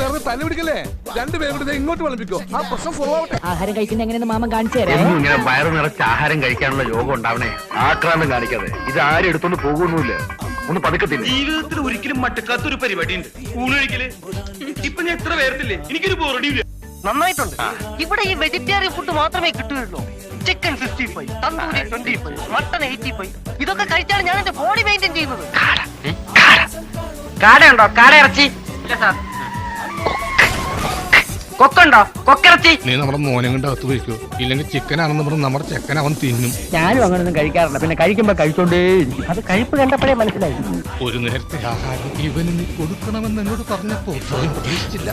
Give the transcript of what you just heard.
കിടന്ന് തല്ലി പിടിക്കല്ലേ? രണ്ടുപേരും കൂടി ഇങ്ങോട്ട് വിളമ്പിക്കോ. ആ പ്രശ്നം സോൾവ് ആവട്ടെ. ആഹാരം കഴിക്കുന്ന എങ്ങനെയെന്ന് മാമൻ കാണിച്ചു തരാം. ഇങ്ങനെ വയറു നിറച്ച് ആഹാരം കഴിക്കാനുള്ള യോഗം ഉണ്ടാവണേ. ആക്രാന്തം കാണിക്കാതെ. ഇത് ആരും എടുത്തൊന്നും പോകുന്നില്ല. ഒന്ന് പതുക്കത്തില്ല. ജീവിതത്തിൽ ഒരിക്കലും മട്ടക്കാത്തൊരു പരിപാടി ഉണ്ട്. ഊണൊഴിക്കല്. ഇപ്പൊ ഞാൻ എത്ര പേർത്തില്ലേ, എനിക്കൊരു ബോറടിയില്ല. നന്നായിട്ടുണ്ട്. ഇവിടെ ഈ വെജിറ്റേറിയൻ ഫുഡ് മാത്രമേ കിട്ടുകയുള്ളൂ. Chicken 65, tandoori 25, mutton 85. ഇതൊക്കെ കഴിച്ചാണ് ഞാൻ എന്റെ ബോഡി മെയിൻറ്റെയിൻ ചെയ്യുന്നത്. കാടയുണ്ടോ? കാട ഇറച്ചി ഇല്ല സാർ. കൊക്കുണ്ടോ? കൊക്കിറച്ചി. നീ നമ്മുടെ മോനെ കൊണ്ട് അകത്ത് പോയിക്കോ. ഇല്ലെങ്കിൽ ചിക്കനാണെന്ന് പറഞ്ഞ് നമ്മുടെ ചെക്കൻ അവൻ തിന്നും. ഞാനും അങ്ങനൊന്നും കഴിക്കാറില്ല. പിന്നെ കഴിക്കുമ്പോ കഴിച്ചോണ്ടേ അത് കഴിപ്പ് കണ്ടപ്പോഴേ മനസ്സിലായി. ഒരു നേരത്തെ ആഹാരം ഇവന് നീ കൊടുക്കണമെന്ന് എന്നോട് പറഞ്ഞപ്പോ പ്രതീക്ഷിച്ചില്ല.